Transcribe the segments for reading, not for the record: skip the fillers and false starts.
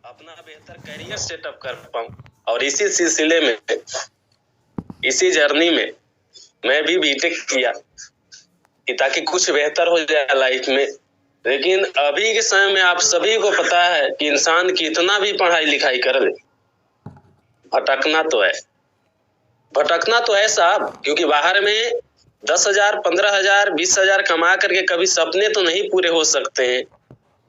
अपना बेहतर career setup कर पाऊं। और इसी सिलसिले में, इसी जर्नी में मैं भी बीटेक किया कि ताकि कुछ बेहतर हो जाए लाइफ में। लेकिन अभी के समय में आप सभी को पता है कि इंसान कितना भी पढ़ाई लिखाई कर ले, भटकना तो है, भटकना तो है साहब। क्योंकि बाहर में 10,000, 15,000, 20,000 कमा करके कभी सपने तो नहीं पूरे हो सकते हैं।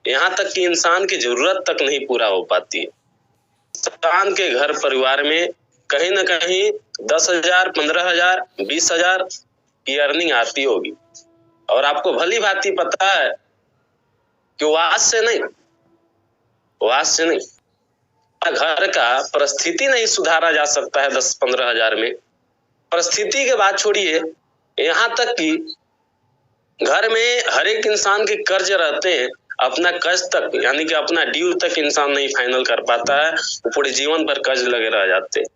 यहाँ तक कि इंसान की जरूरत तक नहीं पूरा हो पाती है। इंसान के घर परिवार में कहीं ना कहीं 10,000, 15,000, 20,000 की अर्निंग आती होगी। और आपको भली भांति पता है कि वो आज से नहीं, घर का परिस्थिति नहीं सुधारा जा सकता है 10-15 हजार में। परिस्थिति के बात छोड़िए, यहाँ तक कि घर में हर एक इंसान के कर्ज रहते हैं। अपना कर्ज तक, यानी कि अपना ड्यू तक इंसान नहीं फाइनल कर पाता है, वो पूरे जीवन भर कर्ज लगे रह जाते हैं।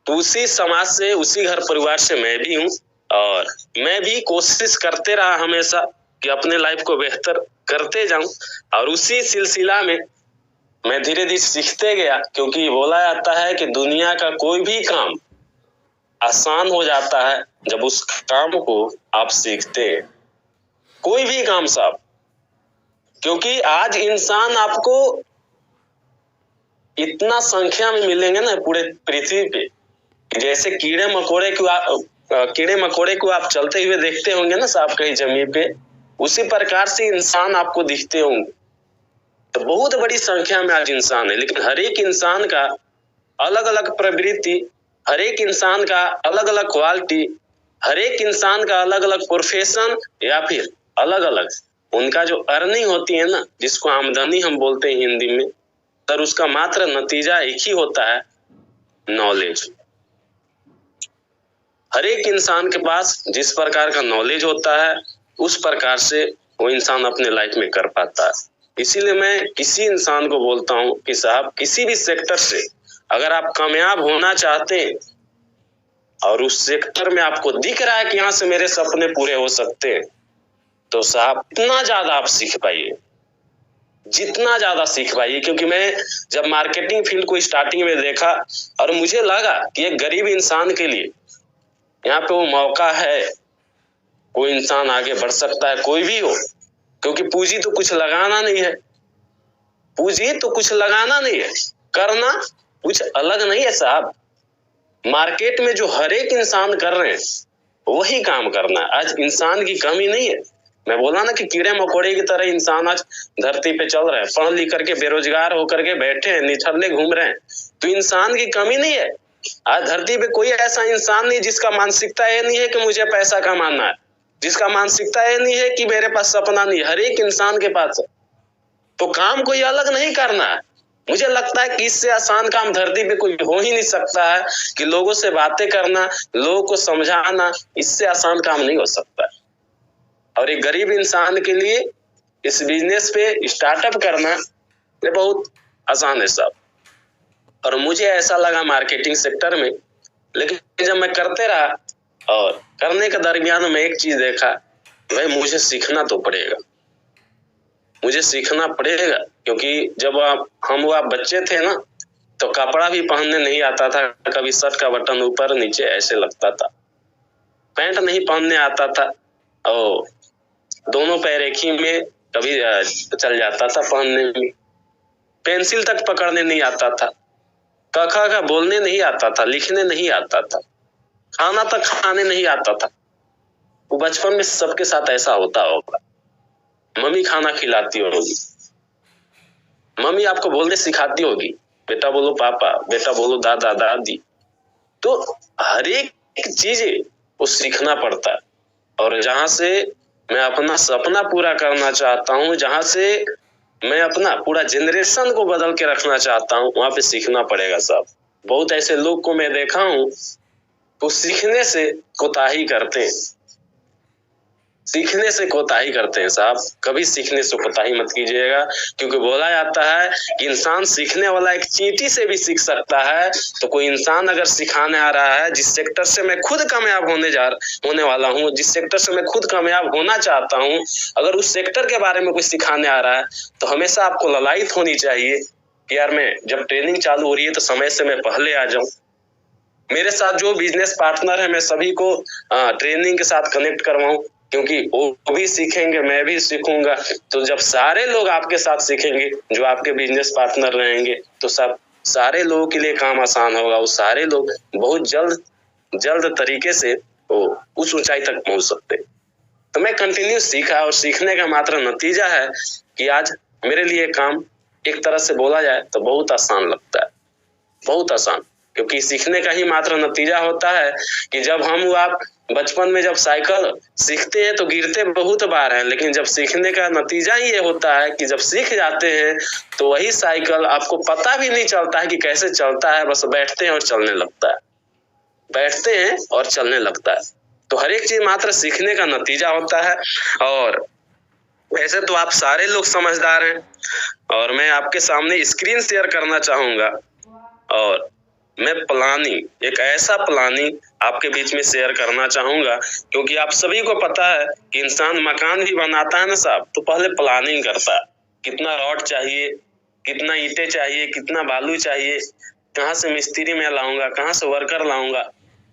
तो उसी समाज से, उसी घर परिवार से मैं भी हूँ। और मैं भी कोशिश करते रहा हमेशा कि अपने लाइफ को बेहतर करते जाऊं। और उसी सिलसिला में मैं धीरे धीरे सीखते गया। क्योंकि बोला जाता है कि दुनिया का कोई भी काम आसान हो जाता है जब उस काम को आप सीखते हैं। कोई भी काम साहब। क्योंकि आज इंसान आपको इतना संख्या में मिलेंगे ना पूरे पृथ्वी पे, जैसे कीड़े मकोड़े को आप चलते हुए देखते होंगे ना साहब कहीं जमीन पे, उसी प्रकार से इंसान आपको दिखते होंगे। तो बहुत बड़ी संख्या में आज इंसान है। लेकिन हर एक इंसान का अलग अलग प्रवृत्ति, हर एक इंसान का अलग अलग क्वालिटी, हर एक इंसान का अलग अलग प्रोफेशन, या फिर अलग अलग उनका जो अर्निंग होती है ना, जिसको आमदनी हम बोलते हैं हिंदी में, सर उसका मात्र नतीजा एक ही होता है, नॉलेज। हर एक इंसान के पास जिस प्रकार का नॉलेज होता है उस प्रकार से वो इंसान अपने लाइफ में कर पाता है। इसीलिए मैं किसी इंसान को बोलता हूँ कि साहब किसी भी सेक्टर से अगर आप कामयाब होना चाहते हैं और उस सेक्टर में आपको दिख रहा है कि यहाँ से मेरे सपने पूरे हो सकते हैं, तो साहब इतना ज्यादा आप सीख पाइए, जितना ज्यादा सीख पाइए। क्योंकि मैं जब मार्केटिंग फील्ड को स्टार्टिंग में देखा और मुझे लगा कि एक गरीब इंसान के लिए यहाँ पे वो मौका है, कोई इंसान आगे बढ़ सकता है, कोई भी हो। क्योंकि पूंजी तो कुछ लगाना नहीं है, पूंजी तो कुछ लगाना नहीं है, करना कुछ अलग नहीं है साहब। मार्केट में जो हर एक इंसान कर रहे हैं वही काम करना है। आज इंसान की कमी नहीं है। मैं बोला ना कि कीड़े मकोड़े की तरह इंसान आज धरती पे चल रहे हैं, पढ़ लिख करके बेरोजगार होकर के बैठे हैं, निठल्ले घूम रहे हैं। तो इंसान की कमी नहीं है। आज धरती पे कोई ऐसा इंसान नहीं जिसका मानसिकता ये नहीं है कि मुझे पैसा कमाना है, जिसका मानसिकता ये नहीं है कि मेरे पास सपना नहीं है। हर एक इंसान के पास है। तो काम कोई अलग नहीं करना है। मुझे लगता है कि इससे आसान काम धरती पे कोई हो ही नहीं सकता है कि लोगों से बातें करना, लोगों को समझाना, इससे आसान काम नहीं हो सकता है। और एक गरीब इंसान के लिए इस बिजनेस पे स्टार्टअप करना ये बहुत आसान है साहब। और मुझे ऐसा लगा मार्केटिंग सेक्टर में। लेकिन जब मैं करते रहा और करने के दरमियान में एक चीज देखा, भाई मुझे सीखना तो पड़ेगा, मुझे सीखना पड़ेगा। क्योंकि जब हम बच्चे थे ना, तो कपड़ा भी पहनने नहीं आता था। कभी शर्ट का बटन ऊपर नीचे ऐसे लगता था, पैंट नहीं पहनने आता था, और दोनों पैर एक ही में कभी चल जाता था पहनने में। पेंसिल तक पकड़ने नहीं आता था, क ख का बोलने नहीं आता था, लिखने नहीं आता था, खाना तक खाने नहीं आता था। वो बचपन में सबके साथ ऐसा होता होगा। मम्मी खाना खिलाती होगी, मम्मी आपको बोलने सिखाती होगी, बेटा बोलो पापा, बेटा बोलो दादा दादी। तो हर एक चीज वो सीखना पड़ता है। और जहां से मैं अपना सपना पूरा करना चाहता हूँ, जहां से मैं अपना पूरा जनरेशन को बदल के रखना चाहता हूँ, वहां पे सीखना पड़ेगा साहब। बहुत ऐसे लोग को मैं देखा हूँ तो सीखने से कोताही करते हैं। सीखने से कोताही करते हैं साहब, कभी सीखने से कोताही मत कीजिएगा, क्योंकि बोला जाता है कि इंसान सीखने वाला एक चींटी से भी सीख सकता है। तो कोई इंसान अगर सिखाने आ रहा है, जिस सेक्टर से मैं खुद कामयाब होने वाला हूँ, जिस सेक्टर से मैं खुद कामयाब होना चाहता हूँ, अगर उस सेक्टर के बारे में कोई सिखाने आ रहा है तो हमेशा आपको ललायत होनी चाहिए कि यार मैं जब ट्रेनिंग चालू हो रही है तो समय से मैं पहले आ जाऊं। मेरे साथ जो बिजनेस पार्टनर है मैं सभी को ट्रेनिंग के साथ कनेक्ट करवाऊं, क्योंकि वो भी सीखेंगे, मैं भी सीखूंगा। तो जब सारे लोग आपके साथ सीखेंगे, जो आपके बिजनेस पार्टनर रहेंगे, तो सब सारे लोगों के लिए काम आसान होगा। वो सारे लोग बहुत जल्द तरीके से वो उस ऊंचाई तक पहुंच सकते। तो मैं कंटिन्यू सीखा, और सीखने का मात्र नतीजा है कि आज मेरे लिए काम एक तरह से बोला जाए तो बहुत आसान लगता है, बहुत आसान। क्योंकि सीखने का ही मात्र नतीजा होता है कि जब हम आप बचपन में जब साइकिल सीखते हैं तो गिरते बहुत बार हैं, लेकिन जब सीखने का नतीजा ही ये होता है कि जब सीख जाते हैं तो वही साइकिल आपको पता भी नहीं चलता है कि कैसे चलता है, बस बैठते हैं और चलने लगता है, बैठते हैं और चलने लगता है। तो हर एक चीज मात्र सीखने का नतीजा होता है। और ऐसे तो आप सारे लोग समझदार हैं, और मैं आपके सामने स्क्रीन शेयर करना चाहूंगा, और मैं प्लानिंग, एक ऐसा प्लानिंग आपके बीच में शेयर करना चाहूंगा, क्योंकि आप सभी को पता है कि इंसान मकान भी बनाता है ना साहब, तो पहले प्लानिंग करता है, कितना रॉड चाहिए, कितना ईंटें चाहिए, कितना बालू चाहिए, कहाँ से मिस्त्री मैं लाऊंगा, कहाँ से वर्कर लाऊंगा।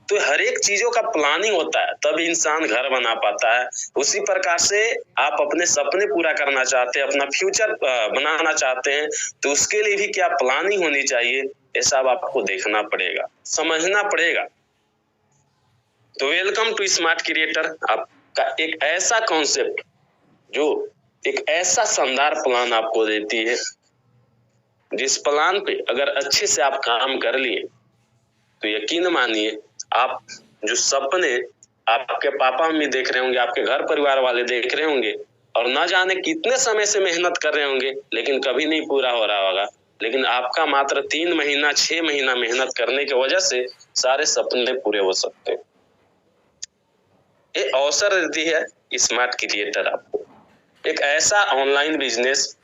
तो हर एक चीजों का प्लानिंग होता है, तब इंसान घर बना पाता है। उसी प्रकार से आप अपने सपने पूरा करना चाहते हैं, अपना फ्यूचर बनाना चाहते हैं, तो उसके लिए भी क्या प्लानिंग होनी चाहिए, ये सब आपको देखना पड़ेगा, समझना पड़ेगा। तो वेलकम टू स्मार्ट क्रिएटर, आपका एक ऐसा कॉन्सेप्ट जो एक ऐसा शानदार प्लान आपको देती है, जिस प्लान पे अगर अच्छे से आप काम कर लिए तो यकीन मानिए, आप जो सपने आपके पापा मम्मी देख रहे होंगे, आपके घर परिवार वाले देख रहे होंगे, और ना जाने कितने समय से मेहनत कर रहे होंगे, लेकिन कभी नहीं पूरा हो रहा होगा, लेकिन आपका मात्र 3 महीना 6 महीना मेहनत करने की वजह से सारे सपने पूरे हो सकते हैं। ये अवसर देती है स्मार्ट क्रिएटर आपको, एक ऐसा ऑनलाइन बिजनेस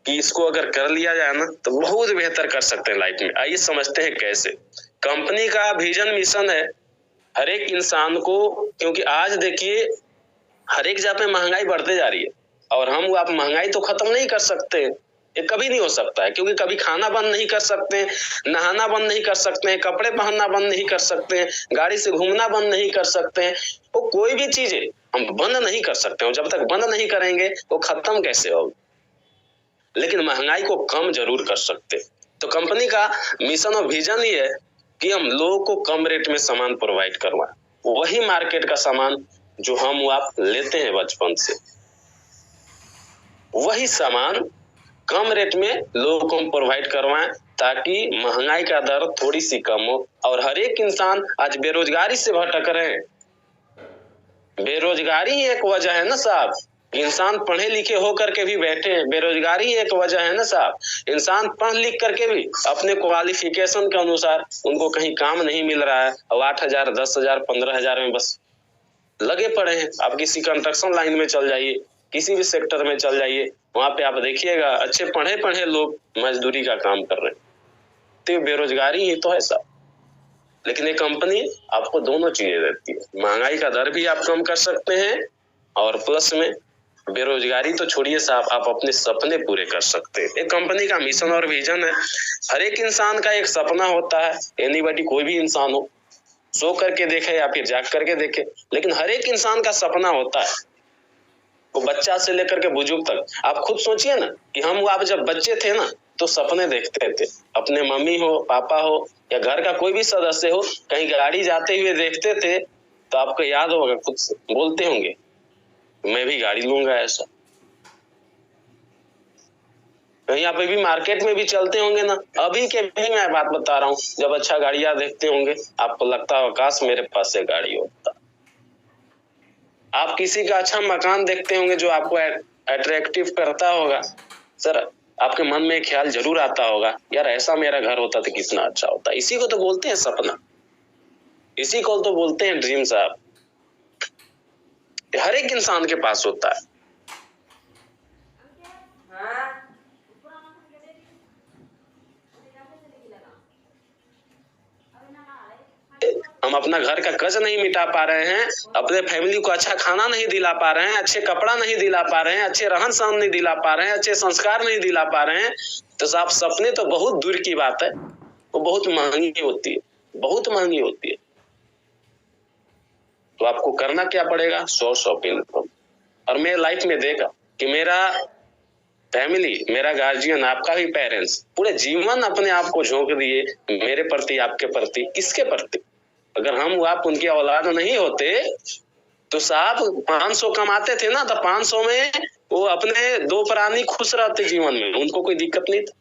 कि इसको अगर कर लिया जाए ना तो बहुत बेहतर कर सकते हैं लाइफ में। आइए समझते हैं कैसे। कंपनी का विजन मिशन है हर एक इंसान को, क्योंकि आज देखिए हर एक जगह पे महंगाई बढ़ते जा रही है, और हम आप महंगाई तो खत्म नहीं कर सकते, ये कभी नहीं हो सकता है, क्योंकि कभी खाना बंद नहीं कर सकते हैं, नहाना बंद नहीं कर सकते हैं, कपड़े पहनना बंद नहीं कर सकते हैं, गाड़ी से घूमना बंद नहीं कर सकते हैं, वो कोई भी चीजें हम बंद नहीं कर सकते हैं। जब तक बंद नहीं करेंगे वो खत्म कैसे होगी, लेकिन महंगाई को कम जरूर कर सकते। तो कंपनी का मिशन और विजन ये है कि हम लोगों को कम रेट में सामान प्रोवाइड करवाएं, वही मार्केट का सामान जो हम आप लेते हैं बचपन से, वही सामान कम रेट में लोगों को हम प्रोवाइड करवाएं, ताकि महंगाई का दर थोड़ी सी कम हो। और हर एक इंसान आज बेरोजगारी से भटक रहे हैं, बेरोजगारी एक वजह है ना साहब, इंसान पढ़े लिखे होकर के भी बैठे हैं, बेरोजगारी एक वजह है ना साहब। इंसान पढ़ लिख करके भी अपने क्वालिफिकेशन के अनुसार उनको कहीं काम नहीं मिल रहा है, और 8,000 10,000 15,000 में बस लगे पड़े हैं। आप किसी कंस्ट्रक्शन लाइन में चल जाइए, किसी भी सेक्टर में चल जाइए, वहां पे आप देखिएगा अच्छे पढ़े पढ़े लोग मजदूरी का काम कर रहे हैं। तो बेरोजगारी ही तो है साहब। लेकिन ये कंपनी आपको दोनों चीजें देती है, महंगाई का दर भी आप कम कर सकते हैं, और प्लस में बेरोजगारी तो छोड़िए साहब, आप अपने सपने पूरे कर सकते हैं। एक कंपनी का मिशन और विजन है। हर एक इंसान का एक सपना होता है, एनीबॉडी, कोई भी इंसान हो, सो करके देखे या फिर जाग करके देखे, लेकिन हर एक इंसान का सपना होता है, वो बच्चा से लेकर के बुजुर्ग तक। आप खुद सोचिए ना कि हम आप जब बच्चे थे ना तो सपने देखते थे, अपने मम्मी हो, पापा हो, या घर का कोई भी सदस्य हो, कहीं गाड़ी जाते हुए देखते थे तो आपको याद होगा, खुद से बोलते होंगे मैं भी गाड़ी लूंगा ऐसा। कहीं आप अभी मार्केट में भी चलते होंगे ना, अभी के भी मैं बात बता रहा हूँ, जब अच्छा गाड़ियां देखते होंगे आपको लगता है काश मेरे पास से गाड़ी होता। आप किसी का अच्छा मकान देखते होंगे जो आपको अट्रैक्टिव करता होगा, सर आपके मन में ख्याल जरूर आता होगा, यार ऐसा मेरा घर होता तो कितना अच्छा होता। इसी को तो बोलते हैं सपना, इसी को तो बोलते हैं ड्रीम साहब। ये हर एक इंसान के पास होता है। हम अपना घर का कर्ज नहीं मिटा पा रहे हैं, अपने फैमिली को अच्छा खाना नहीं दिला पा रहे हैं, अच्छे कपड़ा नहीं दिला पा रहे हैं, अच्छे रहन सहन नहीं दिला पा रहे हैं, अच्छे संस्कार नहीं दिला पा रहे हैं, तो साहब सपने तो बहुत दूर की बात है, वो बहुत महंगी होती है, बहुत महंगी होती है। तो आपको करना क्या पड़ेगा? Source of income. और मेरे लाइफ में देखा कि मेरा फैमिली, मेरा गार्जियन, आपका भी पेरेंट्स पूरे जीवन अपने आप को झोंक दिए मेरे प्रति, आपके प्रति। किसके प्रति? अगर हम आप उनकी औलाद नहीं होते तो साहब 500 कमाते थे ना, तो 500 में वो अपने 2 प्राणी खुश रहते जीवन में, उनको कोई दिक्कत नहीं था।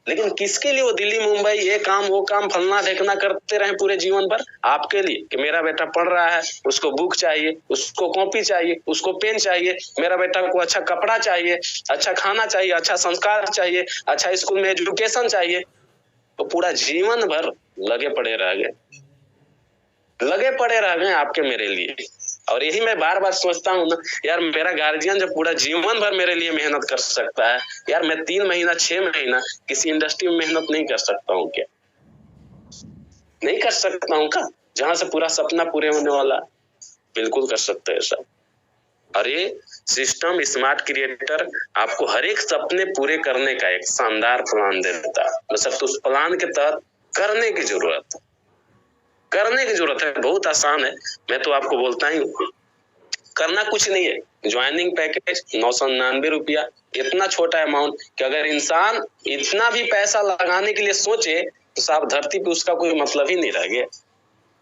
लेकिन किसके लिए वो दिल्ली मुंबई ये काम वो काम फलना ढेकना करते रहे पूरे जीवन भर? आपके लिए कि मेरा बेटा पढ़ रहा है, उसको बुक चाहिए, उसको कॉपी चाहिए, उसको पेन चाहिए, मेरा बेटा को अच्छा कपड़ा चाहिए, अच्छा खाना चाहिए, अच्छा संस्कार चाहिए, अच्छा स्कूल में एजुकेशन चाहिए। तो पूरा जीवन भर लगे पड़े रह गए आपके मेरे लिए। और यही मैं बार बार सोचता हूँ ना यार, मेरा गार्जियन जब पूरा जीवन भर मेरे लिए मेहनत कर सकता है, यार मैं 3 महीना 6 महीना किसी इंडस्ट्री में मेहनत नहीं कर सकता हूँ क्या? नहीं कर सकता हूँ क्या? जहां से पूरा सपना पूरे होने वाला, बिल्कुल कर सकते हैं सब। और ये सिस्टम स्मार्ट क्रिएटर आपको हर एक सपने पूरे करने का एक शानदार प्लान देता है। बस तो उस प्लान के तहत करने की जरूरत है। बहुत आसान है, मैं तो आपको बोलता ही हूँ, करना कुछ नहीं है। ज्वाइनिंग पैकेज 999 रुपया, इतना छोटा अमाउंट कि अगर इंसान इतना भी पैसा लगाने के लिए सोचे तो साहब धरती पे उसका कोई मतलब ही नहीं रह गया।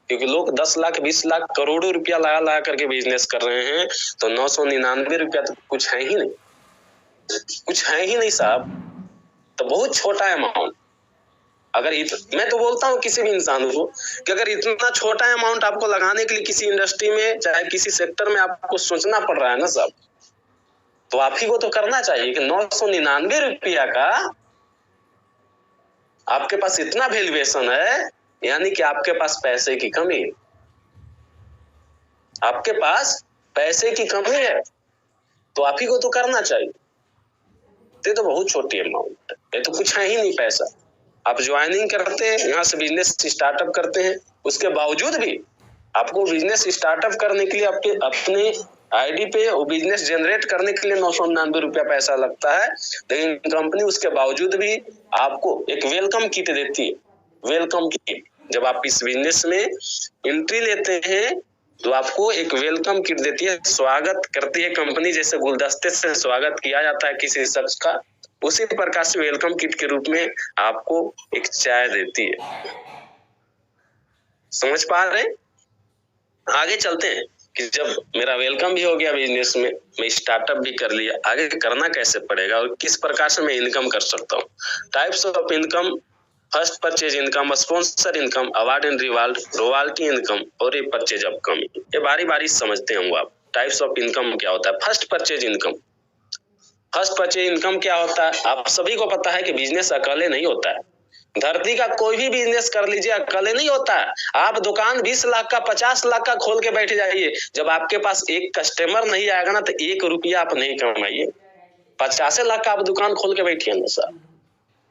क्योंकि लोग 10 लाख 20 लाख करोड़ों रुपया लगा करके बिजनेस कर रहे हैं, तो 999 रुपया तो कुछ है ही नहीं साहब। तो बहुत छोटा अमाउंट। अगर मैं तो बोलता हूँ किसी भी इंसान को कि अगर इतना छोटा अमाउंट आपको लगाने के लिए किसी इंडस्ट्री में चाहे किसी सेक्टर में आपको सोचना पड़ रहा है ना साहब, तो आप ही को तो करना चाहिए कि 999 रुपया का आपके पास इतना वैल्यूएशन है, यानी कि आपके पास पैसे की कमी है। आपके पास पैसे की कमी है तो आप ही को तो करना चाहिए। ये तो बहुत छोटी अमाउंट है, ये तो कुछ है ही नहीं पैसा। आप ज्वाइनिंग करते हैं, यहाँ से बिजनेस स्टार्टअप करते हैं, उसके बावजूद भी आपको बिजनेस स्टार्टअप करने के लिए आपके अपने आईडी पे वो बिजनेस जनरेट करने के लिए 999 रुपया पैसा लगता है। लेकिन कंपनी उसके बावजूद भी आपको एक वेलकम किट देती है। वेलकम किट, जब आप इस बिजनेस में एंट्री लेते हैं तो आपको एक वेलकम किट देती है, स्वागत करती है कंपनी। जैसे गुलदस्ते से स्वागत किया जाता है किसी शख्स का, उसी प्रकार से वेलकम किट के रूप में आपको एक चाय देती है। समझ पा रहे हैं? आगे चलते हैं कि जब मेरा वेलकम भी हो गया बिजनेस में, मैं स्टार्टअप भी कर लिया, आगे करना कैसे पड़ेगा और किस प्रकार से मैं इनकम कर सकता हूँ। Types of income: first purchase income, sponsor income, award and reward, royalty income और ये परचेज अपकमिंग। ये बारी बारी समझते हैं आप। टाइप्स ऑफ इनकम क्या होता है? First purchase income. First purchase income क्या होता है? आप सभी को पता है कि बिजनेस अकेले नहीं होता है। धरती का कोई भी बिजनेस कर लीजिए, अकेले नहीं होता है। आप दुकान 20 लाख का 50 लाख का खोल के बैठ जाइए, जब आपके पास एक कस्टमर नहीं आएगा ना तो 1 रुपया आप नहीं कमाइए। 50 लाख का आप दुकान खोल के बैठिए ना सर,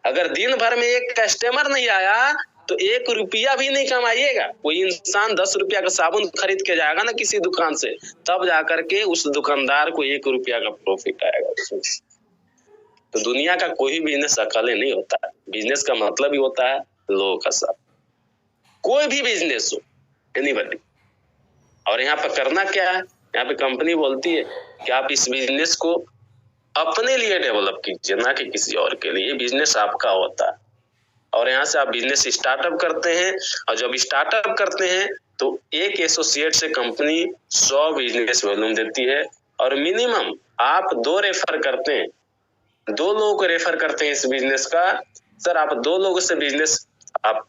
अगर दिन भर में एक कस्टमर नहीं आया तो 1 रुपया भी नहीं कमाइएगा। कोई इंसान 10 रुपया का साबुन खरीद के जाएगा ना किसी दुकान से, तब जाकर के उस दुकानदार को 1 रुपया का प्रॉफिट आएगा। तो दुनिया का कोई भी बिजनेस अकेले नहीं होता है। बिजनेस का मतलब ही होता है लोगों का साथ। कोई भी बिजनेस हो, एनीबॉडी। और यहाँ पर करना क्या है? यहाँ पे कंपनी बोलती है कि आप इस बिजनेस को अपने लिए डेवलप कीजिए, ना कि किसी और के लिए। बिजनेस आपका होता है। और यहाँ से आप बिजनेस स्टार्टअप करते हैं, और जब स्टार्टअप करते हैं तो एक एसोसिएट से कंपनी 100 बिजनेस वॉल्यूम देती है, और मिनिमम आप 2 रेफर करते हैं, 2 लोगों को रेफर करते हैं इस बिजनेस का। सर आप 2 लोगों से बिजनेस आप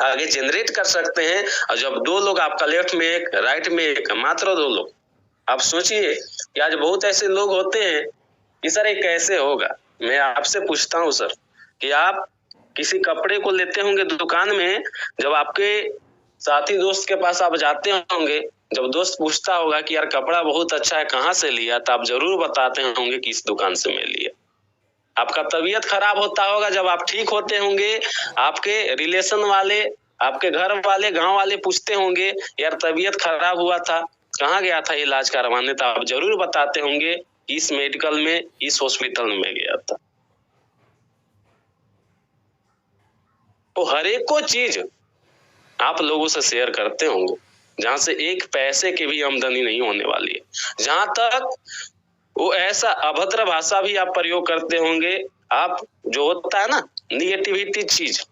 आगे जनरेट कर सकते हैं, और जब 2 लोग, आपका लेफ्ट में एक राइट में एक, मात्र 2 लोग। आप सोचिए कि आज बहुत ऐसे लोग होते हैं कि सर ये कैसे होगा। मैं आपसे पूछता हूँ सर कि आप किसी कपड़े को लेते होंगे दुकान में, जब आपके साथी दोस्त के पास आप जाते होंगे जब दोस्त पूछता होगा कि यार कपड़ा बहुत अच्छा है, कहाँ से लिया, तो आप जरूर बताते होंगे कि इस दुकान से मैं लिया। आपका तबीयत खराब होता होगा, जब आप ठीक होते होंगे, आपके रिलेशन वाले, आपके घर वाले, गांव वाले पूछते होंगे यार तबीयत खराब हुआ था, कहाँ गया था इलाज करवाने, तो आप जरूर बताते होंगे इस मेडिकल में, इस हॉस्पिटल में गया था। तो हर एक को चीज आप लोगों से शेयर करते होंगे, जहां से एक पैसे की भी आमदनी नहीं होने वाली है। जहां तक वो ऐसा अभद्र भाषा भी आप प्रयोग करते होंगे, आप जो होता है ना निगेटिविटी चीज,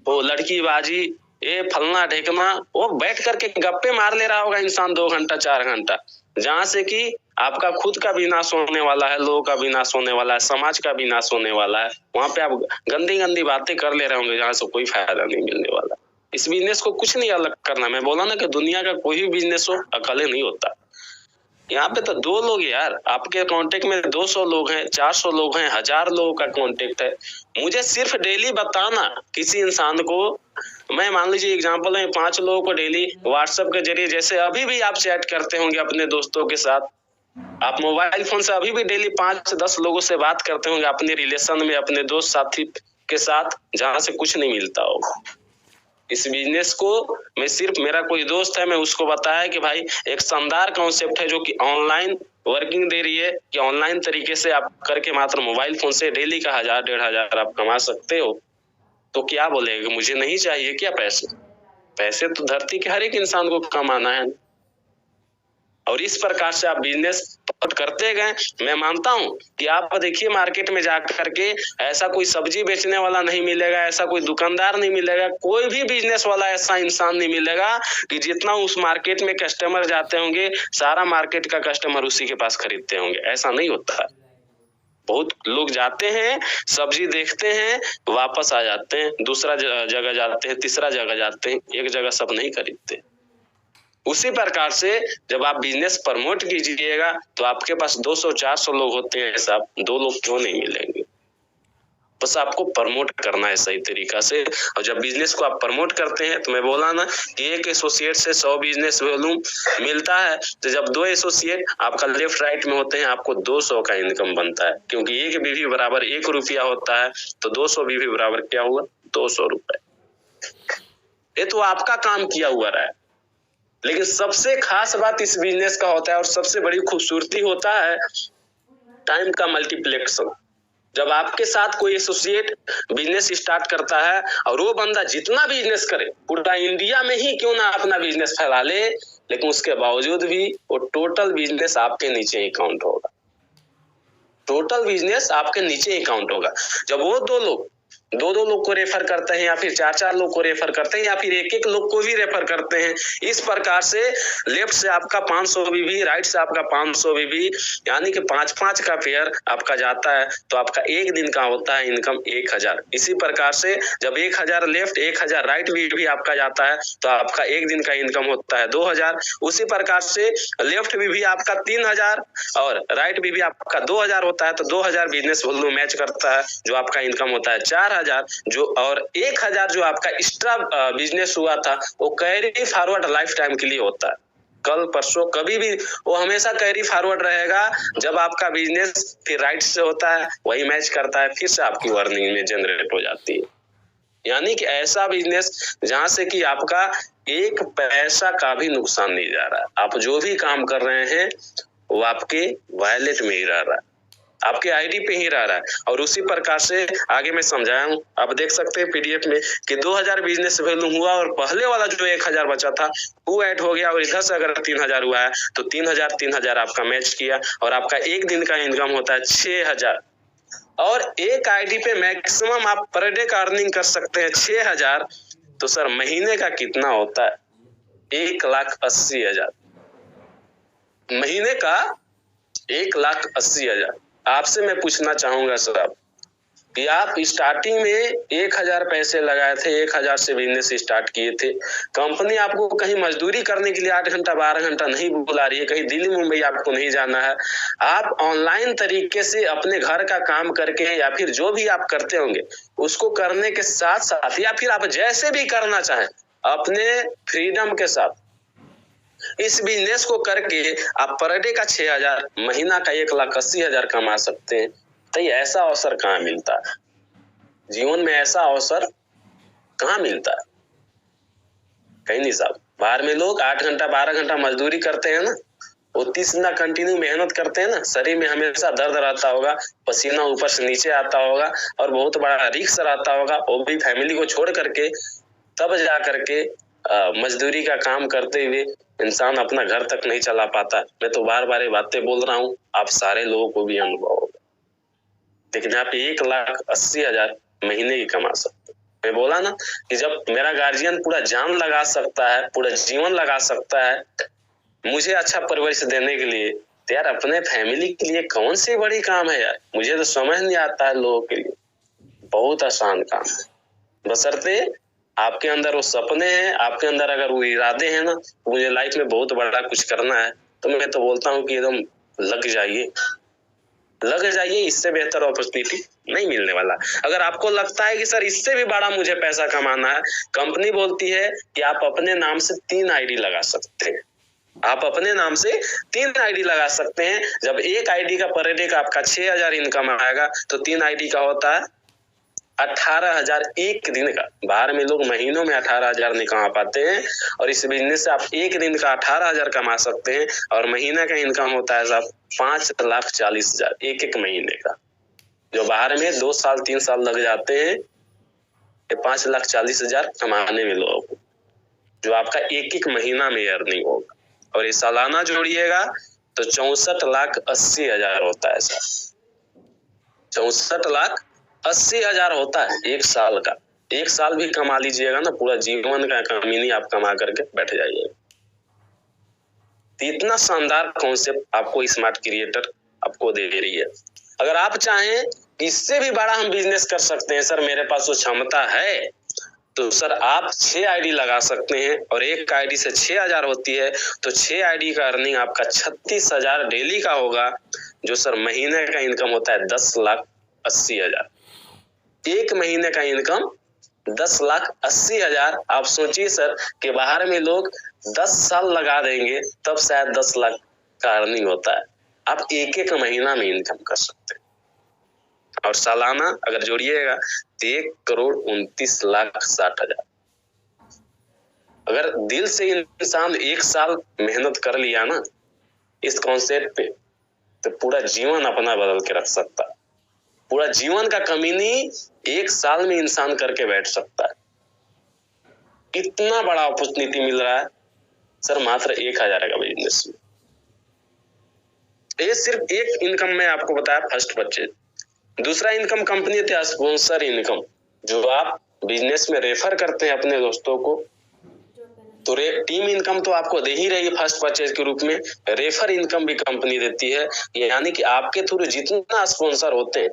वो लड़कीबाजी, ये फलना ढेकना, वो बैठ करके गप्पे मार ले रहा होगा इंसान 2 घंटा 4 घंटा, जहां से कि आपका खुद का भी नाश होने वाला है, लोगों का भी नाश होने वाला है, समाज का भी नाश होने वाला है। वहां पे आप गंदी गंदी बातें कर ले रहे होंगे, जहां से कोई फायदा नहीं मिलने वाला। इस बिजनेस को कुछ नहीं अलग करना। मैं बोला ना कि दुनिया का कोई भी बिजनेस हो अकेले नहीं होता। यहाँ पे तो 2 लोग यार, आपके कांटेक्ट में 200 लोग हैं, 400 लोग हैं, 1000 लोगों का कांटेक्ट है। मुझे सिर्फ डेली बताना किसी इंसान को, मैं मान लीजिए एग्जांपल है, 5 लोगों को डेली व्हाट्सएप के जरिए, जैसे अभी भी आप चैट करते होंगे अपने दोस्तों के साथ, आप मोबाइल फोन से अभी भी डेली 5-10 लोगों से बात करते होंगे अपने रिलेशन में, अपने दोस्त साथी के साथ, जहां से कुछ नहीं मिलता होगा। इस बिजनेस को मैं सिर्फ, मेरा कोई दोस्त है, मैं उसको बताया कि भाई एक शानदार कॉन्सेप्ट है जो कि ऑनलाइन वर्किंग दे रही है, कि ऑनलाइन तरीके से आप करके मात्र मोबाइल फोन से डेली का 1000-1500 आप कमा सकते हो। तो क्या बोलेगा, मुझे नहीं चाहिए क्या पैसे? पैसे तो धरती के हर एक इंसान को कमाना है। और इस प्रकार से आप बिजनेस करते गए। मैं मानता हूं कि आप देखिए मार्केट में जाकर के, ऐसा कोई सब्जी बेचने वाला नहीं मिलेगा, ऐसा कोई दुकानदार नहीं मिलेगा, कोई भी बिजनेस वाला ऐसा इंसान नहीं मिलेगा कि जितना उस मार्केट में कस्टमर जाते होंगे, सारा मार्केट का कस्टमर उसी के पास खरीदते होंगे। ऐसा नहीं होता है। बहुत लोग जाते हैं, सब्जी देखते हैं, वापस आ जाते हैं, दूसरा जगह जाते हैं, तीसरा जगह जाते हैं, एक जगह सब नहीं खरीदते। उसी प्रकार से जब आप बिजनेस प्रमोट कीजिएगा तो आपके पास 200-400 लोग होते हैं, ऐसा 2 लोग क्यों नहीं मिलेंगे? बस आपको प्रमोट करना है सही तरीका से। और जब बिजनेस को आप प्रमोट करते हैं, तो मैं बोला ना कि एक एसोसिएट से 100 बिजनेस वॉल्यूम मिलता है, तो जब 2 एसोसिएट आपका लेफ्ट राइट में होते हैं, आपको 200 का इनकम बनता है, क्योंकि एक बीवी बराबर 1 रुपया होता है, तो 200 बीवी बराबर क्या हुआ? 200 रुपए। ये तो आपका काम किया हुआ रहा है। लेकिन सबसे खास बात इस बिजनेस का होता है, और सबसे बड़ी खूबसूरती होता है टाइम का मल्टीप्लेक्शन। जब आपके साथ कोई एसोसिएट बिजनेस स्टार्ट करता है, और वो बंदा जितना बिजनेस करे, पूरा इंडिया में ही क्यों ना अपना बिजनेस फैला ले, लेकिन उसके बावजूद भी वो टोटल बिजनेस आपके नीचे ही काउंट होगा। टोटल बिजनेस आपके नीचे ही काउंट होगा। जब वो 2 लोग 2-2 लोग को रेफर करते हैं, या फिर 4-4 लोग को रेफर करते हैं, या फिर 1-1 लोग को भी रेफर करते हैं, इस प्रकार से लेफ्ट से आपका 500 बीबी, राइट से आपका 500 बीबी, यानी कि 5-5 का पेयर आपका जाता है, तो आपका एक दिन का होता है इनकम 1000। इसी प्रकार से जब 1000 लेफ्ट 1000 राइट भी आपका जाता है, तो आपका एक दिन का इनकम होता है 2000। उसी प्रकार से लेफ्ट भी आपका 3000 और राइट भी आपका 2000 होता है, तो 2000 बिजनेस वॉल्यूम मैच करता है, जो आपका इनकम होता है 4000, जो और 1000 जो आपका एक्स्ट्रा बिजनेस हुआ था, वो कैरी फॉरवर्ड लाइफ टाइम के लिए होता है। कल परसों कभी भी वो हमेशा कैरी फॉरवर्ड रहेगा। जब आपका बिजनेस फिर राइट से होता है, वही मैच करता है, फिर से आपकी अर्निंग में जनरेट हो जाती है। यानी कि ऐसा बिजनेस जहां से कि आपका एक पैसा का भी नुकसान नहीं जा रहा है। आप जो भी काम कर रहे हैं वो आपके वॉलेट में ही रह रहा है, आपके आईडी पे ही रह रहा है। और उसी प्रकार से आगे मैं समझाया हूँ, आप देख सकते हैं पीडीएफ में कि 2000 बिजनेस वैल्यू हुआ, और पहले वाला जो 1000 बचा था वो ऐड हो गया, और इधर से अगर 3000 हुआ है तो 3000 आपका मैच किया, और आपका एक दिन का इनकम होता है 6000। और एक आईडी पे मैक्सिमम आप पर डे का अर्निंग कर सकते हैं 6000। तो सर महीने का कितना होता है? 1,80,000। महीने का 1,80,000। आपसे मैं पूछना चाहूंगा साहब कि आप स्टार्टिंग में 1000 पैसे लगाए थे, 1000 से बिजनेस स्टार्ट किए थे, कंपनी आपको कहीं मजदूरी करने के लिए 8 घंटा 12 घंटा नहीं बुला रही है, कहीं दिल्ली मुंबई आपको नहीं जाना है, आप ऑनलाइन तरीके से अपने घर का काम करके, या फिर जो भी आप करते होंगे उसको करने के साथ साथ, या फिर आप जैसे भी करना चाहें अपने फ्रीडम के साथ, इस बिजनेस को करके आप पर डे का 6,000, महीना का 1,80,000 कमा सकते हैं। तो ये ऐसा अवसर कहाँ मिलता है? जीवन में ऐसा अवसर कहाँ मिलता है? कहीं नहीं साहब। बाहर में लोग 8 घंटा 12 घंटा मजदूरी करते हैं ना, वो 30 घंटा कंटिन्यू मेहनत करते हैं ना, शरीर में हमेशा दर्द रहता होगा, पसीना ऊपर से नीचे आता होगा और बहुत बड़ा रिस्क रहता होगा, वो भी फैमिली को छोड़ करके, तब जा करके मजदूरी का काम करते हुए इंसान अपना घर तक नहीं चला पाता। मैं तो बार बार ये बातें बोल रहा हूँ, आप सारे लोगों को भी अनुभव होगा। लेकिन आप 1,80,000 महीने की कमा सकते हैं। मैं बोला ना कि जब मेरा गार्जियन पूरा जान लगा सकता है, पूरा जीवन लगा सकता है मुझे अच्छा परवरिश देने के लिए, तो यार अपने फैमिली के लिए कौन सी बड़ी काम है यार। मुझे तो समझ नहीं आता है लोगों के लिए, बहुत आसान काम है। बशर्ते आपके अंदर वो सपने हैं, आपके अंदर अगर वो इरादे हैं ना, मुझे लाइफ में बहुत बड़ा कुछ करना है, तो मैं तो बोलता हूँ कि एकदम लग जाइए, इससे बेहतर अपॉर्चुनिटी नहीं मिलने वाला। अगर आपको लगता है कि सर इससे भी बड़ा मुझे पैसा कमाना है, कंपनी बोलती है कि आप अपने नाम से 3 आईडी लगा सकते हैं। आप अपने नाम से 3 आईडी लगा सकते हैं। जब एक आईडी का पर डे का आपका 6,000 इनकम आएगा, तो 3 आईडी का होता है 18,000 एक दिन का। बाहर में लोग महीनों में 18,000 नहीं कमा पाते हैं, और इस बिजनेस से आप एक दिन का 18,000 कमा सकते हैं, और महीना का इनकम होता है साहब 5,40,000 एक महीने का। जो बाहर में 2 साल 3 साल लग जाते हैं 5,40,000 कमाने में लोगों को, जो आपका एक महीना में अर्निंग होगा। और ये सालाना जोड़िएगा तो 64,80,000 होता है सर। 64,80,000 होता है एक साल का। एक साल भी कमा लीजिएगा ना, पूरा जीवन का कमीनी आप कमा करके बैठ जाइएगा। इतना शानदार कॉन्सेप्ट आपको स्मार्ट क्रिएटर आपको दे रही है। अगर आप चाहें इससे भी बड़ा हम बिजनेस कर सकते हैं, सर मेरे पास वो क्षमता है, तो सर आप 6 आईडी लगा सकते हैं, और एक आईडी से 6,000 होती है, तो 6 आईडी का अर्निंग आपका 36,000 डेली का होगा, जो सर महीने का इनकम होता है 10,80,000। एक महीने का इनकम 10,80,000। आप सोचिए सर कि बाहर में लोग 10 साल लगा देंगे तब शायद 10 लाख का अर्निंग होता है। आप एक महीना में इनकम कर सकते हैं, और सालाना अगर जोड़िएगा तो 1,29,60,000। अगर दिल से इंसान 1 साल मेहनत कर लिया ना इस कॉन्सेप्ट पे, तो पूरा जीवन अपना बदल के रख सकता है। पूरा जीवन का कमीनी 1 साल में इंसान करके बैठ सकता है। इतना बड़ा अपॉर्चुनिटी मिल रहा है सर मात्र 1,000 का बिजनेस में। ये सिर्फ एक इनकम में आपको बताया, फर्स्ट परचेज। दूसरा इनकम कंपनी थे स्पॉन्सर इनकम, जो आप बिजनेस में रेफर करते हैं अपने दोस्तों को, तो टीम इनकम तो आपको दे ही रही है फर्स्ट परचेज के रूप में, रेफर इनकम भी कंपनी देती है। यानी कि आपके थ्रू जितना स्पॉन्सर होते हैं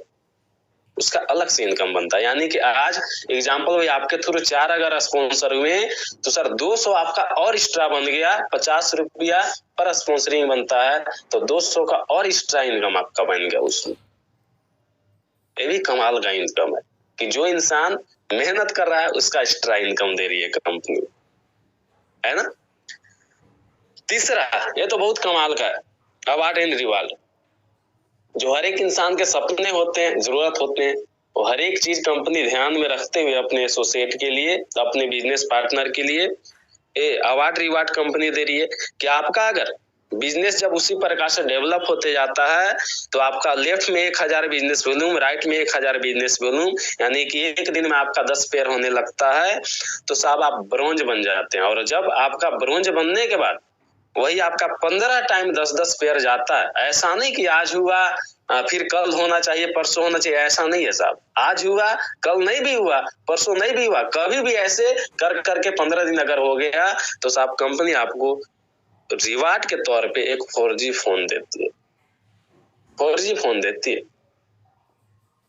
उसका अलग से इनकम बनता है। यानी कि आज एग्जांपल हुई, आपके थ्रू 4 अगर स्पॉन्सर हुए तो सर 200 आपका और एक्स्ट्रा बन गया, 50 रुपया पर स्पॉन्सरिंग बनता है, तो 200 का और एक्स्ट्रा इनकम आपका बन गया उसमें। ये भी कमाल का इनकम है कि जो इंसान मेहनत कर रहा है उसका एक्स्ट्रा इनकम दे रही है कंपनी, है ना। तीसरा, ये तो बहुत कमाल का है, अवार्ड एंड रिवार्ड। जो हर एक इंसान के सपने होते हैं, जरूरत होते हैं, वो हर एक चीज कंपनी ध्यान में रखते हुए अपने एसोसिएट के लिए, अपने बिजनेस पार्टनर के लिए अवार्ड रिवार्ड कंपनी दे रही है कि आपका अगर बिजनेस जब उसी प्रकार से डेवलप होते जाता है, तो आपका लेफ्ट में 1,000 बिजनेस वॉल्यूम, राइट में 1,000 बिजनेस वॉल्यूम, यानी कि एक दिन में आपका 10 पेयर होने लगता है, तो साहब आप ब्रोंज बन जाते हैं। और जब आपका ब्रोंज बनने के बाद वही आपका 15 टाइम 10-10 पेयर जाता है। ऐसा नहीं कि आज हुआ फिर कल होना चाहिए, परसों होना चाहिए, ऐसा नहीं है साहब। आज हुआ, कल नहीं भी हुआ, परसों नहीं भी हुआ, कभी भी ऐसे कर करके 15 दिन अगर हो गया, तो साहब कंपनी आपको रिवार्ड के तौर पे एक 4G फोन देती है। 4G फोन देती है,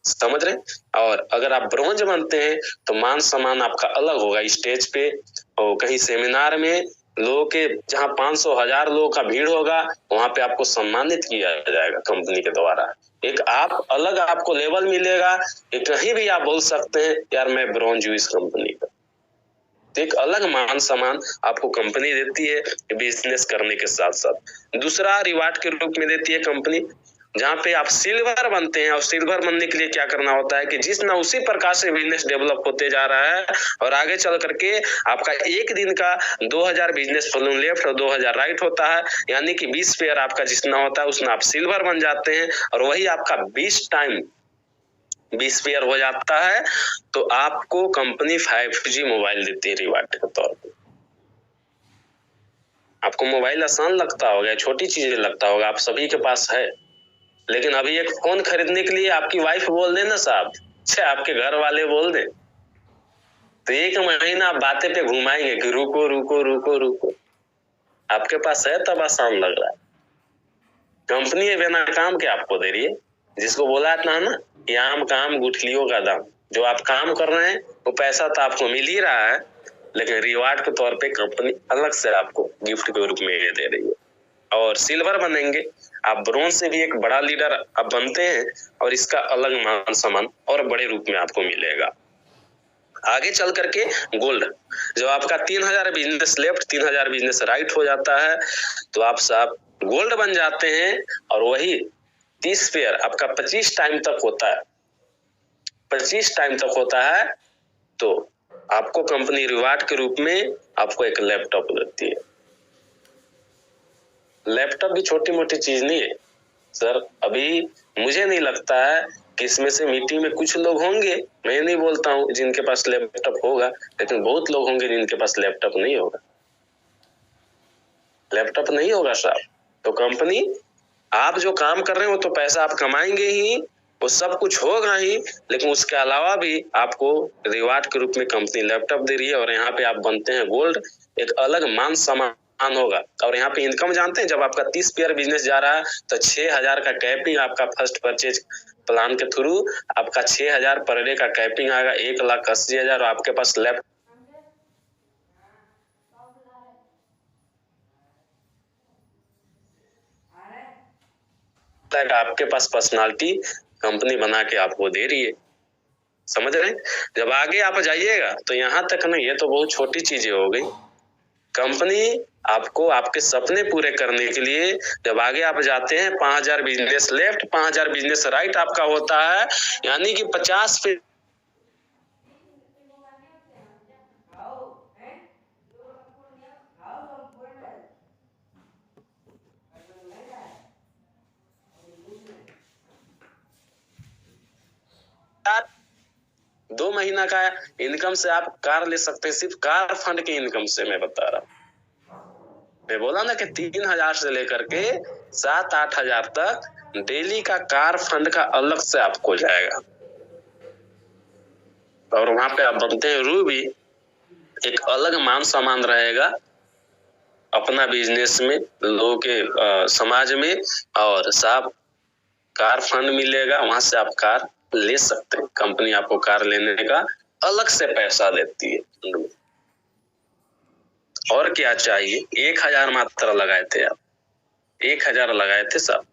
समझ रहे। और अगर आप ब्रोंज बनते हैं तो मान सम्मान आपका अलग होगा स्टेज पे, और कहीं सेमिनार में लोगों के जहां 500-1000 लोगों का भीड़ होगा, वहां पे आपको सम्मानित किया जाएगा कंपनी के द्वारा। एक आप अलग आपको लेवल मिलेगा कि कहीं भी आप बोल सकते हैं यार मैं ब्रोंज हूं इस कंपनी का। तो एक अलग मान सम्मान आपको कंपनी देती है बिजनेस करने के साथ साथ। दूसरा रिवार्ड के रूप में देती है कंपनी, जहाँ पे आप सिल्वर बनते हैं, और सिल्वर बनने के लिए क्या करना होता है कि जिस ना उसी प्रकार से बिजनेस डेवलप होते जा रहा है, और आगे चल करके आपका एक दिन का 2000 बिजनेस बलून लेफ्ट और 2000 राइट होता है, यानी कि 20 पेयर आपका जितना होता है उसमें आप सिल्वर बन जाते हैं, और वही आपका 20 टाइम 20 पेयर हो जाता है। तो आपको कंपनी 5G मोबाइल देती है रिवार्ड के तौर पे। आपको मोबाइल आसान लगता होगा, छोटी चीजें लगता होगा, आप सभी के पास है, लेकिन अभी एक फोन खरीदने के लिए आपकी वाइफ बोल दे ना साहब, अच्छा आपके घर वाले बोल दे, तो 1 महीना आप बातें पे घुमाएंगे कि रुको रुको रुको रुको। आपके पास है तब आसान लग रहा है। कंपनी बिना काम के आपको दे रही है, जिसको बोला था ना कि आम काम गुठलियों का दाम। जो आप काम कर रहे हैं वो पैसा तो आपको मिल ही रहा है, लेकिन रिवार्ड के तौर पे कंपनी अलग से आपको गिफ्ट के रूप में ये दे रही है। और सिल्वर बनेंगे आप, ब्रोंज से भी एक बड़ा लीडर आप बनते हैं, और इसका अलग मान सम्मान और बड़े रूप में आपको मिलेगा। आगे चल करके गोल्ड, जब आपका 3000 बिजनेस लेफ्ट 3000 बिजनेस राइट हो जाता है, तो आप साहब गोल्ड बन जाते हैं, और वही 30 पेयर आपका 25 टाइम तक होता है, 25 टाइम तक होता है। तो आपको कंपनी रिवार्ड के रूप में आपको एक लैपटॉप देती है। लैपटॉप भी छोटी मोटी चीज नहीं है सर। अभी मुझे नहीं लगता है कि इसमें से मीटिंग में कुछ लोग होंगे, मैं नहीं बोलता हूँ जिनके पास लैपटॉप होगा, लेकिन बहुत लोग होंगे जिनके पास लैपटॉप नहीं होगा। लैपटॉप नहीं होगा साहब, तो कंपनी आप जो काम कर रहे हो तो पैसा आप कमाएंगे ही, वो सब कुछ होगा ही, लेकिन उसके अलावा भी आपको रिवार्ड के रूप में कंपनी लैपटॉप दे रही है, और यहाँ पे आप बनते हैं गोल्ड, एक अलग मान सम्मान होगा। और यहाँ पे इनकम जानते हैं, जब आपका 30 पेयर बिजनेस जा रहा है तो 6000 का कैपिंग आपका फर्स्ट परचेज प्लान के थ्रू आपका 6000 पर डे का कैपिंग आएगा, 1,80,000, और आपके पास लैपटॉप आपके पास पर्सनालिटी कंपनी बना के आपको दे रही है, समझ रहे हैं। जब आगे आप जाइएगा तो यहाँ तक ना, ये तो बहुत छोटी चीजें हो गई। कंपनी आपको आपके सपने पूरे करने के लिए जब आगे आप जाते हैं, 5000 बिजनेस लेफ्ट 5000 बिजनेस राइट आपका होता है, यानी कि 50 पे दो महीना का इनकम से आप कार ले सकते हैं, सिर्फ कार फंड की इनकम से मैं बता रहा हूँ। मैं बोला ना कि 3000 से लेकर के 7-8 हजार तक डेली का कार फंड का अलग से आपको जाएगा, और वहां पे आप बनते हैं रूबी, एक अलग मान सम्मान रहेगा अपना बिजनेस में, लोगों के समाज में, और साहब कार फंड मिलेगा, वहां से आप कार ले सकते हैं। कंपनी आपको कार लेने का अलग से पैसा देती है। और क्या चाहिए, 1000 मात्र लगाए थे आप, 1000 लगाए थे साहब।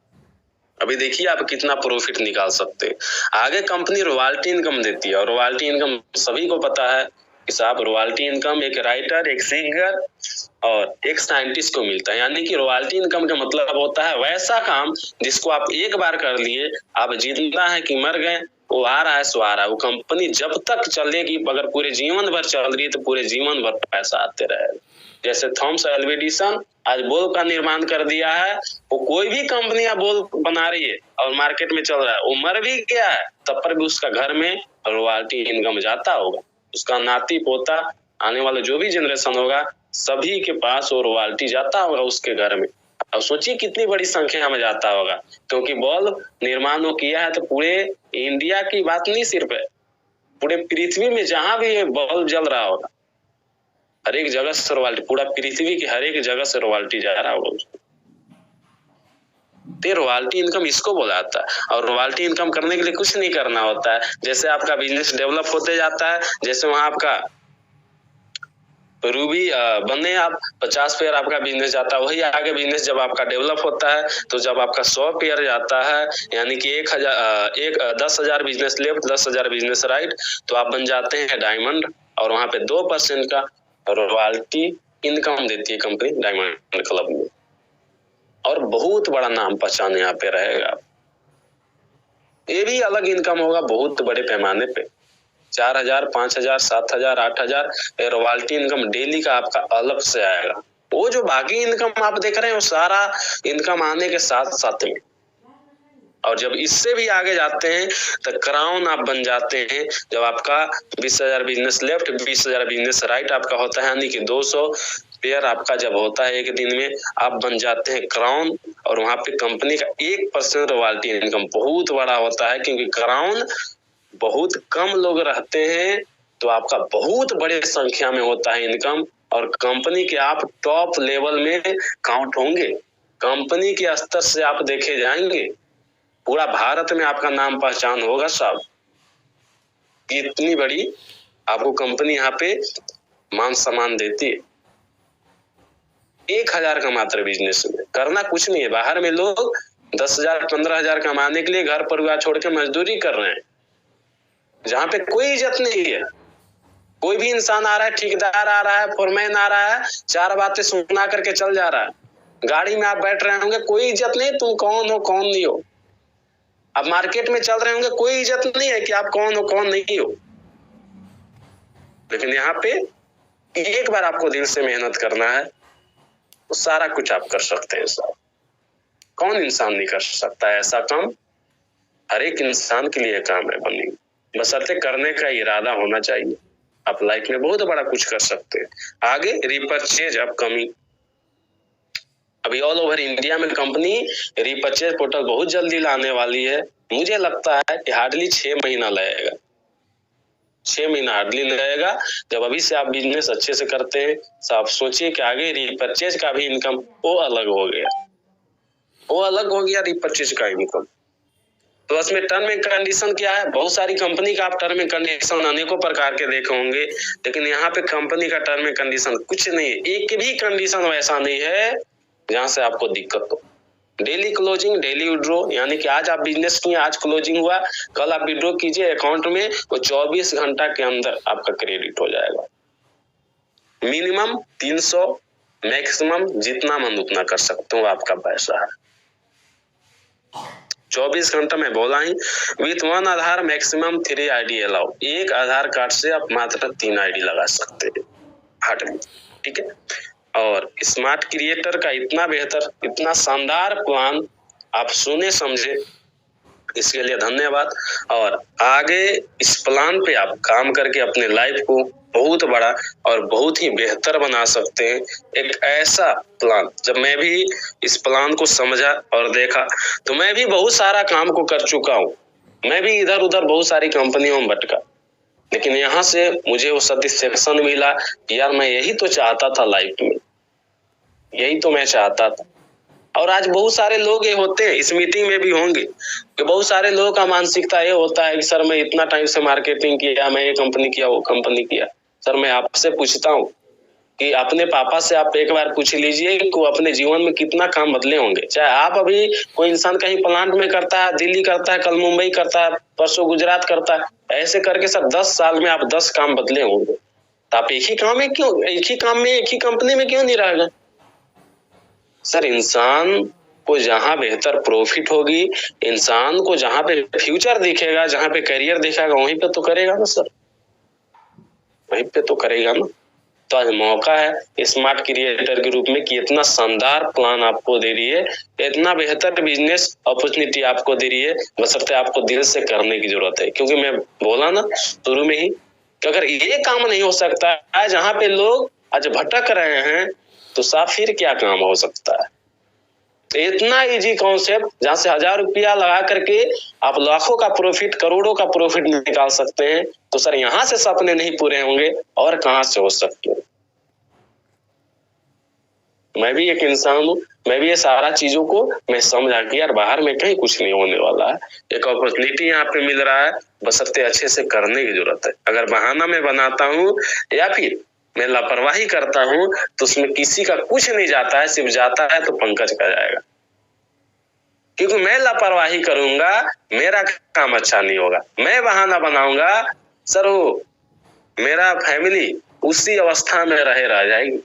अभी देखिए आप कितना प्रॉफिट निकाल सकते हैं। आगे कंपनी रॉयल्टी इनकम देती है, और रॉयल्टी इनकम सभी को पता है कि साहब रॉयल्टी इनकम एक राइटर, एक सिंगर और एक साइंटिस्ट को मिलता है। यानी कि रॉयल्टी इनकम का मतलब होता है वैसा काम जिसको आप एक बार कर लिए, आप जिंदा है कि मर गए, वो आ रहा है सो आ रहा है। वो कंपनी जब तक चलेगी, अगर पूरे जीवन भर चल रही है तो पूरे जीवन भर पैसा आते रहेगा। जैसे थॉमस एल्वा एडिसन आज बल्ब का निर्माण कर दिया है, वो कोई भी कंपनियां बल्ब बना रही है और मार्केट में चल रहा है, वो मर भी गया है तब पर भी उसका घर में रॉयल्टी इनकम जाता होगा, उसका नाती पोता आने वाला जो भी जनरेशन होगा सभी के पास वो रॉयल्टी जाता होगा उसके घर में। अब सोचिए कितनी बड़ी संख्या में जाता होगा, क्योंकि बल्ब निर्माण वो किया है तो पूरे इंडिया की बात नहीं, सिर्फ है पूरे पृथ्वी में जहां भी बल्ब जल रहा होगा हर एक जगह से रॉयल्टी, पूरा पृथ्वी की हर एक जगह से रॉयल्टी जा रहा होगा उसको। तो रॉयल्टी इनकम इसको बोला जाता है। और रॉयल्टी इनकम करने के लिए कुछ नहीं करना होता है, जैसे आपका बिजनेस डेवलप होते जाता है, जैसे वहां आपका रूबी बने आप 50 पेयर आपका बिजनेस जाता है, वही आगे बिजनेस जब आपका डेवलप होता है तो जब आपका 100 पेयर जाता है, यानी कि 10,000 बिजनेस लेफ्ट 10,000 बिजनेस राइट, तो आप बन जाते हैं डायमंड, और वहां पे 2% का रॉयल्टी इनकम देती है कंपनी डायमंड क्लब में, और बहुत बड़ा नाम पहचान यहाँ पे रहेगा। ये भी अलग इनकम होगा बहुत बड़े पैमाने पे, 4,000, 5,000, 7,000, 8,000 रॉयल्टी इनकम डेली का आपका अलग से आएगा। वो जो बाकी इनकम आप देख रहे हैं वो सारा इनकम आने के साथ साथ में, और जब इससे भी आगे जाते हैं तो क्राउन आप बन जाते हैं। जब आपका 20,000 बिजनेस लेफ्ट, 20,000 बिजनेस राइट आपका होता है, यानी कि 200 पेयर आपका जब होता है एक दिन में, आप बन जाते हैं क्राउन। और वहां पे कंपनी का 1% रॉयल्टी इनकम बहुत बड़ा होता है, क्योंकि क्राउन बहुत कम लोग रहते हैं, तो आपका बहुत बड़े संख्या में होता है इनकम, और कंपनी के आप टॉप लेवल में काउंट होंगे। कंपनी के स्तर से आप देखे जाएंगे, पूरा भारत में आपका नाम पहचान होगा साहब। इतनी बड़ी आपको कंपनी यहाँ पे मान सम्मान देती है। 1,000 का मात्र बिजनेस में करना कुछ नहीं है। बाहर में लोग 10,000, 15,000 कमाने के लिए घर परिवार छोड़ के मजदूरी कर रहे हैं, जहाँ पे कोई इज्जत नहीं है। कोई भी इंसान आ रहा है, ठेकेदार आ रहा है, फोरमैन आ रहा है, 4 बातें सुना करके चल जा रहा है। गाड़ी में आप बैठ रहे होंगे, कोई इज्जत नहीं तुम कौन हो कौन नहीं हो। आप मार्केट में चल रहे होंगे, कोई इज्जत नहीं है कि आप कौन हो कौन नहीं हो। लेकिन यहाँ पे एक बार आपको दिल से मेहनत करना है तो सारा कुछ आप कर सकते हैं साहब। कौन इंसान नहीं कर सकता है ऐसा काम? हर एक इंसान के लिए काम है बनी, बशर्ते करने का इरादा होना चाहिए। आप लाइफ में बहुत बड़ा कुछ कर सकते हैं। आगे रिपर्चेज अपकमिंग, अभी ऑल ओवर इंडिया में कंपनी रिपर्चेज पोर्टल बहुत जल्दी लाने वाली है। मुझे लगता है कि हार्डली 6 महीना लगेगा, 6 महीना हार्डली लगेगा। जब अभी से आप बिजनेस अच्छे से करते हैं तो आप सोचिए कि आगे रिपर्चेज का भी इनकम वो अलग हो गया, वो अलग हो गया रिपर्चेज का इनकम। तो उसमें टर्म एंड कंडीशन क्या है? बहुत सारी कंपनी का आप टर्म एंड कंडीशन अनेकों प्रकार के देखे होंगे, लेकिन यहाँ पे कंपनी का टर्म एंड कंडीशन कुछ नहीं है। एक भी कंडीशन वैसा नहीं है जहां से आपको दिक्कत हो। डेली क्लोजिंग, डेली विड्रॉ, यानी कि आज आप बिजनेस किए, आज क्लोजिंग हुआ, कल आप विड्रॉ कीजिए अकाउंट में, वो 24 घंटा के अंदर आपका क्रेडिट हो जाएगा। मिनिमम 300, मैक्सिमम जितना मन उतना कर सकते हो, आपका पैसा है। 24 घंटा में बोला ही, with 1 Aadhaar maximum 3 ID allow. एक आधार कार्ड से आप मात्र 3 आईडी लगा सकते हैं हार्ट में, ठीक है। और स्मार्ट क्रिएटर का इतना बेहतर, इतना शानदार प्लान आप सुने समझे, इसके लिए धन्यवाद। और आगे इस प्लान पे आप काम करके अपने लाइफ को बहुत बड़ा और बहुत ही बेहतर बना सकते हैं। एक ऐसा प्लान, जब मैं भी इस प्लान को समझा और देखा तो मैं भी बहुत सारा काम को कर चुका हूँ। मैं भी इधर उधर बहुत सारी कंपनियों में भटका, लेकिन यहाँ से मुझे वो सेटिस्फेक्शन मिला कि यार मैं यही तो चाहता था लाइफ में, यही तो मैं चाहता था। और आज बहुत सारे लोग ये होते हैं, इस मीटिंग में भी होंगे, कि बहुत सारे लोगों का मानसिकता ये होता है कि सर मैं इतना टाइम से मार्केटिंग किया, मैं ये कंपनी किया वो कंपनी किया। सर मैं आपसे पूछता हूँ कि अपने पापा से आप एक बार पूछ लीजिए कि वो अपने जीवन में कितना काम बदले होंगे। चाहे आप अभी कोई इंसान कहीं प्लांट में करता है, दिल्ली करता है, कल मुंबई करता है, परसों गुजरात करता है, ऐसे करके सर 10 साल में आप 10 काम बदले होंगे। तो आप एक ही काम में क्यों, एक ही काम में, एक ही कंपनी में क्यों नहीं रह गए? सर इंसान को जहां बेहतर प्रॉफिट होगी, इंसान को जहां पे फ्यूचर दिखेगा, जहां पे करियर दिखेगा, वहीं पे तो करेगा ना सर, वहीं पे तो करेगा ना। तो आज मौका है स्मार्ट क्रिएटर के रूप में कि इतना शानदार प्लान आपको दे रही है, इतना बेहतर बिजनेस अपॉर्चुनिटी आपको दे रही है, बशर्ते आपको दिल से करने की जरूरत है। क्योंकि मैं बोला ना शुरू में ही कि अगर ये काम नहीं हो सकता है जहां पे लोग आज भटक रहे हैं, तो साफ फिर क्या काम हो सकता है? इतना इजी कॉन्सेप्ट जहां से 1,000 रुपया लगा करके आप लाखों का प्रॉफिट, करोड़ों का प्रॉफिट निकाल सकते हैं, तो सर यहाँ से सपने नहीं पूरे होंगे और कहां से हो सकते हैं? मैं भी एक इंसान हूँ, मैं भी ये सारा चीजों को मैं समझा कि यार बाहर में कहीं कुछ नहीं होने वाला है, एक अपॉर्चुनिटी यहाँ पे मिल रहा है, बशर्ते अच्छे से करने की जरूरत है। अगर बहाना मैं बनाता हूँ या फिर मैं लापरवाही करता हूँ तो उसमें किसी का कुछ नहीं जाता है, सिर्फ जाता है तो पंकज का जाएगा। क्योंकि मैं लापरवाही करूंगा, मेरा काम अच्छा नहीं होगा। मैं बहाना बनाऊंगा, सर वो मेरा फैमिली उसी अवस्था में रह जाएगी,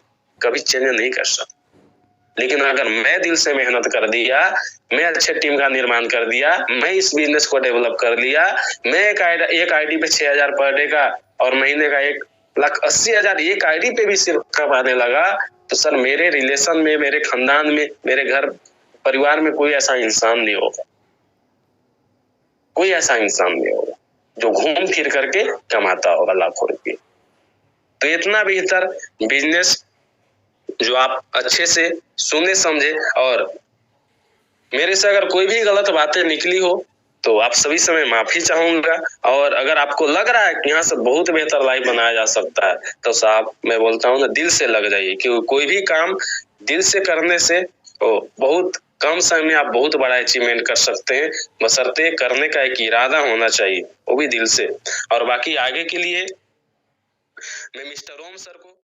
कभी चेंज नहीं कर सकती। लेकिन अगर मैं दिल से मेहनत कर दिया, मैं अच्छे टीम का निर्माण कर दिया, मैं इस बिजनेस को डेवलप कर लिया, मैं एक आईडी पे 6,000 पर डे का और महीने का 1,80,000 एक आईडी पे भी सिर्फ कमाने लगा, तो सर मेरे रिलेशन में, मेरे खानदान में, मेरे घर परिवार में कोई ऐसा इंसान नहीं होगा, कोई ऐसा इंसान नहीं होगा जो घूम फिर करके कमाता होगा लाखों रुपये। तो इतना बेहतर बिजनेस जो आप अच्छे से सुने समझे, और मेरे से अगर कोई भी गलत बातें निकली हो तो आप सभी से मैं माफी चाहूंगा। और अगर आपको लग रहा है कि यहाँ से बहुत बेहतर लाइफ बनाया जा सकता है, तो साहब मैं बोलता हूँ ना, दिल से लग जाइए, क्योंकि कोई भी काम दिल से करने से तो बहुत कम समय में आप बहुत बड़ा अचीवमेंट कर सकते हैं, बशर्ते करने का एक इरादा होना चाहिए, वो भी दिल से। और बाकी आगे के लिए मैं मिस्टर ओम सर को